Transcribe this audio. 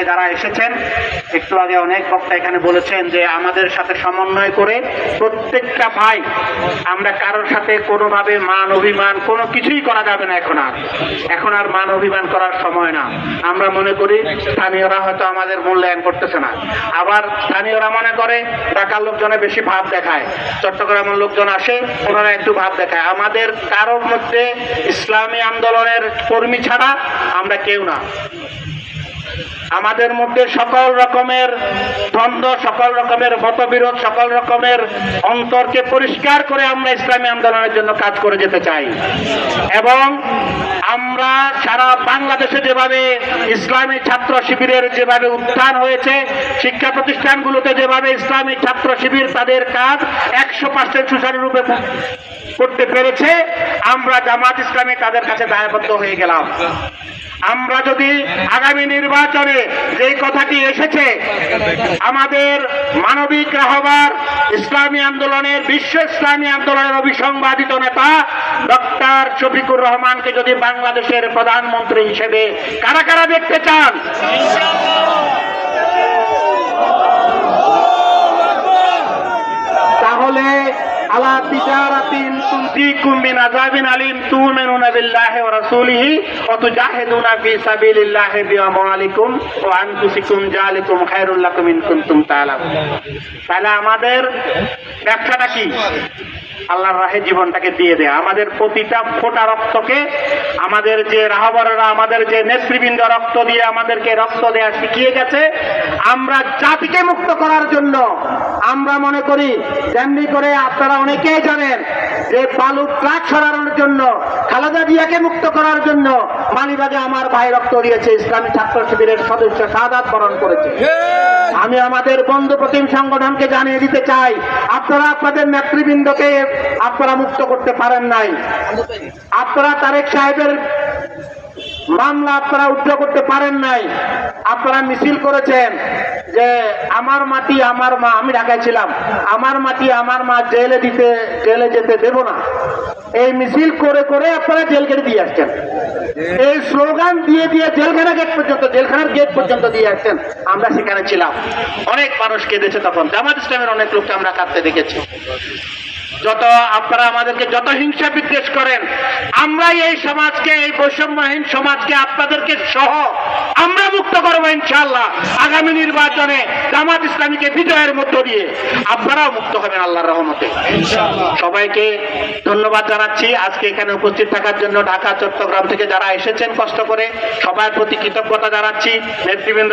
যারা এসেছেন একটু আগে অনেক বক্তা এখানে বলেছেন যে আমাদের সাথে সমন্বয় করে প্রত্যেকটা ভাই, আমরা কারোর সাথে কোনোভাবে মান অভিমান কোনো কিছুই করা যাবে না। এখন আর মান অভিমান করার সময় না। আমরা মনে করি স্থানীয়রা হয়তো আমাদের মূল্যায়ন করতেছে না, আবার স্থানীয়রা মনে করে ঢাকার লোকজনে বেশি ভাব দেখায়, চট্টগ্রামের লোকজন আসে ওনারা একটু ভাব দেখায়। আমাদের কারোর মধ্যে ইসলামী আন্দোলনের কর্মী ছাড়া আমরা কেউ না। আমাদের মধ্যে সকল রকমের দ্বন্দ্ব, সকল রকমের মতবিরোধ, সকল রকমের অন্তরকে পরিষ্কার করে আমরা ইসলামী আন্দোলনের জন্য কাজ করে যেতে চাই। এবং আমরা সারা বাংলাদেশে যেভাবে ইসলামী ছাত্র শিবিরের যেভাবে উত্থান হয়েছে, শিক্ষা প্রতিষ্ঠানগুলোতে যেভাবে ইসলামী ছাত্র শিবির তাদের কাজ 100% সুচারুরূপে করতে পেরেছে, আমরা জামাত ইসলামী তাদের কাছে দায়বদ্ধ হয়ে গেলাম। আমরা যদি আগামী নির্বাচনে যেই কথাটি এসেছে, আমাদের মানবিক রাহবার ইসলামী আন্দোলনের, বিশ্ব ইসলামী আন্দোলনের অবিসংবাদিত নেতা ডক্টর শফিকুর রহমানকে যদি বাংলাদেশের প্রধানমন্ত্রী হিসেবে কারা কারা দেখতে চান, তাহলে আলা তিজারাতিন তুনজিকুম মিন আযাবিন আলিম তু'মিনুনা বিল্লাহি ওয়া রাসূলিহি ওয়া তুজাহিদুনা ফি সাবিলিল্লাহি বিআমওয়ালিকুম ওয়া আনফুসিকুম যালিকুম খায়রুল লাকুম ইন কুনতুম তা'লামুন। তাহলে আমাদের ব্যবসাটা কি? আল্লাহর রাহে জীবনটাকে দিয়ে দেয়া। আমাদের প্রতিটা ফোঁটা রক্তকে, আমাদের যে রাহবরেরা, আমাদের যে নেতৃবৃন্দ রক্ত দিয়ে আমাদেরকে রক্ত দেয়া শিখিয়ে গেছে, আমরা জাতিকে মুক্ত করার জন্য আমরা মনে করি, যেমনি করে আপনারা অনেকেই জানেন যে বালু ট্রাক সরানোর জন্য, খালেদা জিয়াকে মুক্ত করার জন্য মালিবাগে আমার ভাই রক্ত দিয়েছে, ইসলামী ছাত্র শিবিরের সদস্য শাহাদাত বরণ করেছে। আমি আমাদের বন্ধু প্রতিম সংগঠনকে জানিয়ে দিতে চাই, আপনারা আপনাদের নেতৃবৃন্দকে আপনারা মুক্ত করতে পারেন নাই। আপনারা তারেক সাহেবের মামলা আপনারা উদ্ধার করতে পারেন নাই। আপনারা মিছিল করেছেন যে আমার মাটি আমার মা, আমি ঢাকায় ছিলাম, আমার মাটি আমার মা, জেলে যেতে দেব না। এই মিছিল করে করে আপনারা জেলখানে দিয়ে আসছেন, এই স্লোগান দিয়ে দিয়ে জেলখানার গেট পর্যন্ত দিয়ে আসছেন। আমরা সেখানে ছিলাম, অনেক মানুষ কেঁদেছে তখন, জামাত ইসলামের অনেক লোককে আমরা কাঁদতে দেখেছি। যত আপনারা আমাদেরকে যত হিংসা বিদ্বেষ করেন, আমরা এই সমাজকে, এই বৈষম্যহীন সমাজকে আপনাদেরকে সহ আমরা মুক্ত করবো ইনশাআল্লাহ। আগামী নির্বাচনে জামাত ইসলামীকে বিজয়ের মধ্য দিয়ে আপনারাও মুক্ত হবেন আল্লাহর রহমতে। সবাইকে ধন্যবাদ জানাচ্ছি আজকে এখানে উপস্থিত থাকার জন্য। ঢাকা, চট্টগ্রাম থেকে যারা এসেছেন কষ্ট করে, সবার প্রতি কৃতজ্ঞতা জানাচ্ছি। নেতৃবৃন্দ